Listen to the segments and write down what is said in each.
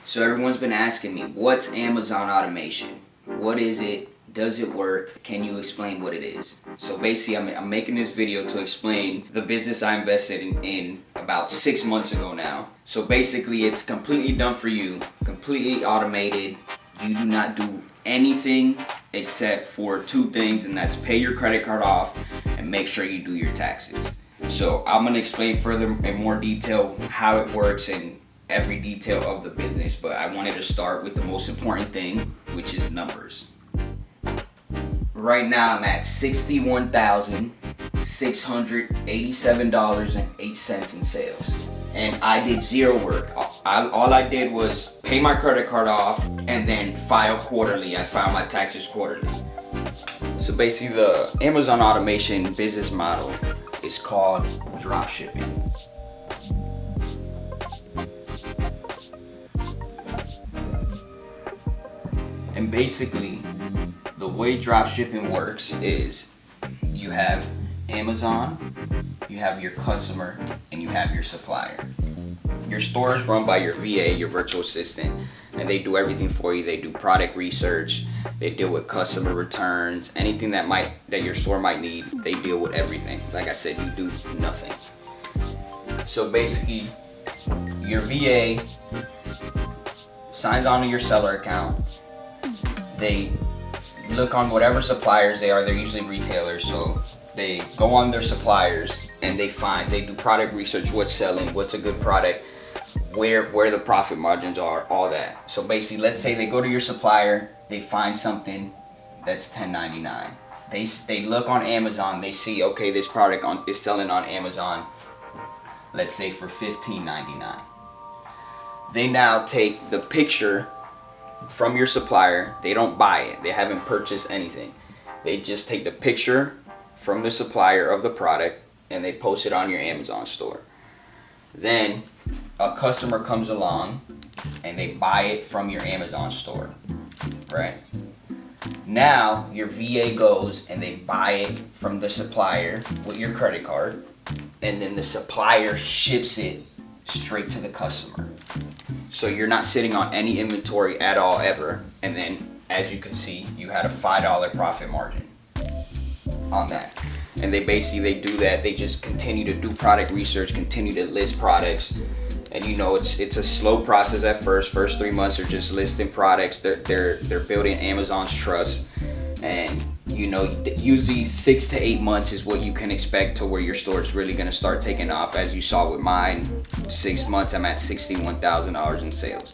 So everyone's been asking me, what's Amazon automation? What is it? Does it work? Can you explain what it is? So basically, I'm making this video to explain the business I invested in about 6 months ago now. So basically, it's completely done for you, completely automated. You do not do anything except for two things, and that's pay your credit card off and make sure you do your taxes. So I'm gonna explain further in more detail how it works and every detail of the business, but I wanted to start with the most important thing, which is numbers. Right now I'm at $61,687.08 in sales, and I did zero work. All I did was pay my credit card off and then file quarterly. I file my taxes quarterly. So basically the Amazon automation business model is called drop shipping. And basically, the way drop shipping works is you have Amazon, you have your customer, and you have your supplier. Your store is run by your VA, your virtual assistant, and they do everything for you. They do product research, they deal with customer returns, anything that your store might need, they deal with everything. Like I said, you do nothing. So basically, your VA signs on to your seller account. They look on whatever suppliers they are. They're usually retailers, so they go on their suppliers and they do product research, what's selling, what's a good product, where the profit margins are, all that. So basically, let's say they go to your supplier, they find something that's $10.99. They look on Amazon, they see, okay, this product is selling on Amazon, let's say for $15.99. They now take the picture from your supplier. They don't buy it, they haven't purchased anything. They just take the picture from the supplier of the product and they post it on your Amazon store. Then a customer comes along and they buy it from your Amazon store, right? Now your VA goes and they buy it from the supplier with your credit card, and then the supplier ships it straight to the customer. So you're not sitting on any inventory at all ever. And then, as you can see, you had a $5 profit margin on that. And they do that. They just continue to do product research, continue to list products. And it's a slow process at first. First 3 months are just listing products. They're building Amazon's trust. And usually 6 to 8 months is what you can expect to where your store is really going to start taking off. As you saw with mine, 6 months I'm at $61,000 in sales.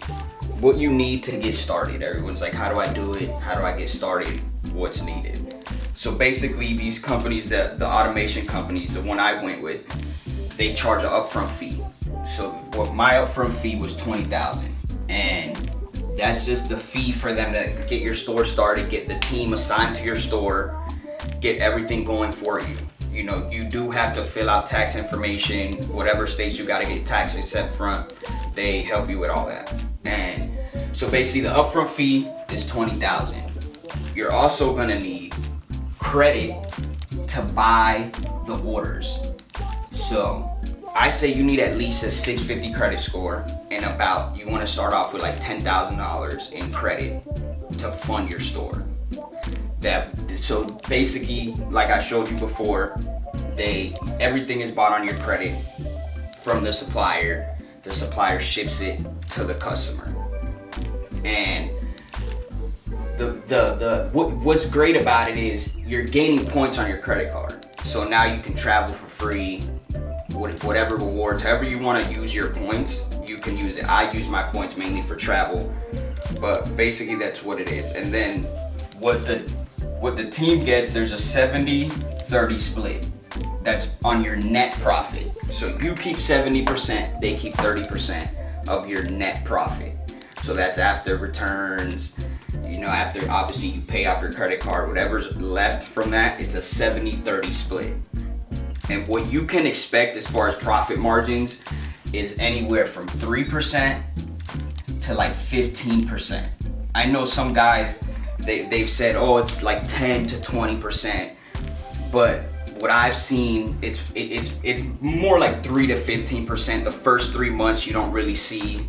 What you need to get started, everyone's like, how do I do it? How do I get started? What's needed? So basically, these companies, the automation companies, the one I went with, they charge an upfront fee. So what my upfront fee was $20,000, and that's just the fee for them to get your store started, get the team assigned to your store, get everything going for you. You do have to fill out tax information, whatever states you got to get tax exempt from, they help you with all that. And so basically the upfront fee is $20,000. You're also gonna need credit to buy the orders. So I say you need at least a 650 credit score, and you want to start off with like $10,000 in credit to fund your store. So basically, like I showed you before, everything is bought on your credit from the supplier. The supplier ships it to the customer. And what's great about it is you're gaining points on your credit card. So now you can travel for free. Whatever rewards, however you want to use your points, you can use it. I use my points mainly for travel, but basically that's what it is. And then what the team gets, there's a 70-30 split. That's on your net profit. So you keep 70%, they keep 30% of your net profit. So that's after returns, after obviously you pay off your credit card, whatever's left from that, it's a 70-30 split. And what you can expect as far as profit margins is anywhere from 3% to like 15%. I know some guys, they've said, oh, it's like 10 to 20%, but what I've seen, it's more like 3 to 15%. The first 3 months you don't really see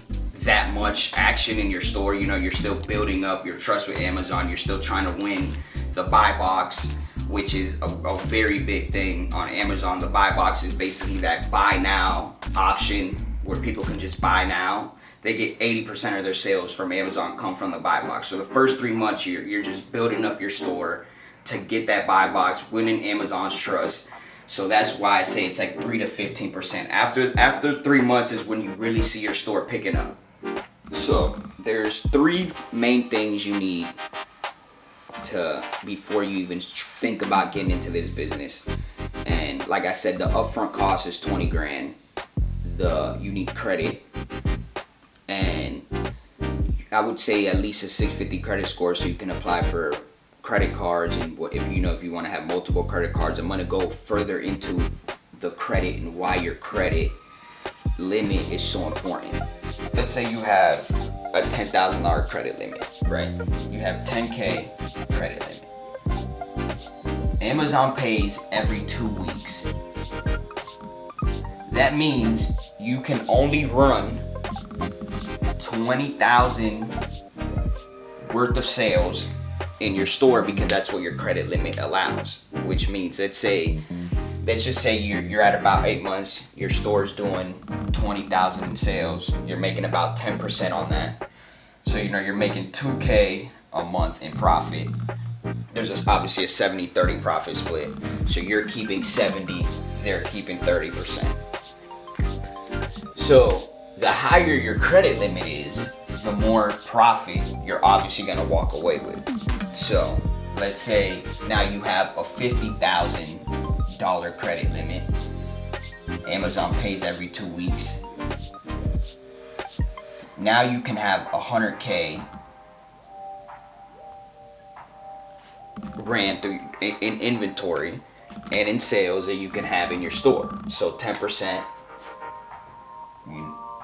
that much action in your store. You know, you're still building up your trust with Amazon. You're still trying to win the buy box, which is a very big thing on Amazon. The buy box is basically that buy now option where people can just buy now. They get 80% of their sales from Amazon come from the buy box. So the first 3 months, you're just building up your store to get that buy box, winning Amazon's trust. So that's why I say it's like 3 to 15%. After 3 months is when you really see your store picking up. So there's 3 main things you need before you even think about getting into this business. And like I said, the upfront cost is 20 grand. You need credit, and I would say at least a 650 credit score so you can apply for credit cards. And if you want to have multiple credit cards, I'm going to go further into the credit and why your credit limit is so important. Let's say you have a $10,000 credit limit, right? You have 10K credit limit. Amazon pays every 2 weeks. That means you can only run 20,000 worth of sales in your store because that's what your credit limit allows. Which means, let's just say you're at about 8 months, your store's doing 20,000 in sales, you're making about 10% on that. So you're making 2K a month in profit. There's obviously a 70-30 profit split. So you're keeping 70, they're keeping 30%. So the higher your credit limit is, the more profit you're obviously gonna walk away with. So let's say now you have a $50,000 credit limit. Amazon pays every 2 weeks. Now you can have 100K ran through in inventory and in sales that you can have in your store. So 10%,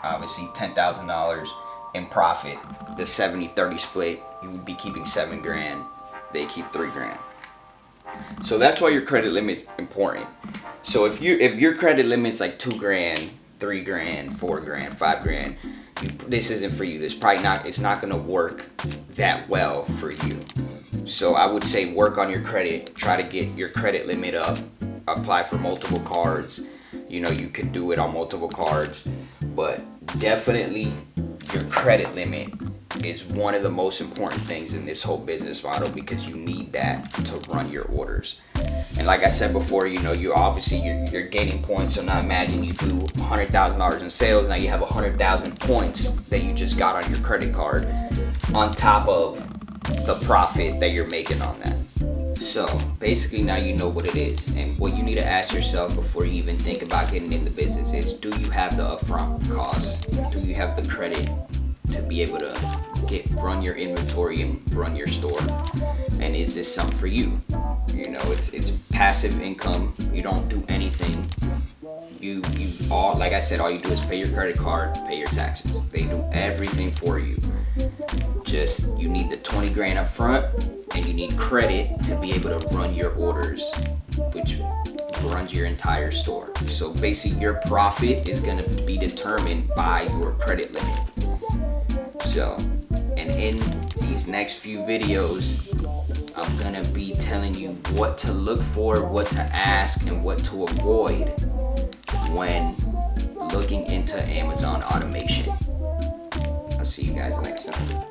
obviously $10,000 in profit. The 70-30 split, you would be keeping 7 grand. They keep 3 grand. So that's why your credit limit's important. So if your credit limit's like 2 grand, 3 grand, 4 grand, 5 grand, this isn't for you. It's not gonna work that well for you. So I would say work on your credit. Try to get your credit limit up. Apply for multiple cards. You can do it on multiple cards, but definitely your credit limit is one of the most important things in this whole business model because you need that to run your orders. And like I said before, you're gaining points. So now imagine you do $100,000 in sales. Now you have 100,000 points that you just got on your credit card on top of the profit that you're making on that. So basically now you know what it is. And what you need to ask yourself before you even think about getting in the business is, do you have the upfront costs? Do you have the credit to be able to run your inventory and run your store? And is this something for you? It's passive income. You don't do anything. Like I said, all you do is pay your credit card, pay your taxes. They do everything for you. You need the 20 grand up front, and you need credit to be able to run your orders, which runs your entire store. So basically your profit is going to be determined by your credit limit. So, and in these next few videos, I'm going to be telling you what to look for, what to ask, and what to avoid when looking into Amazon automation. I'll see you guys next time.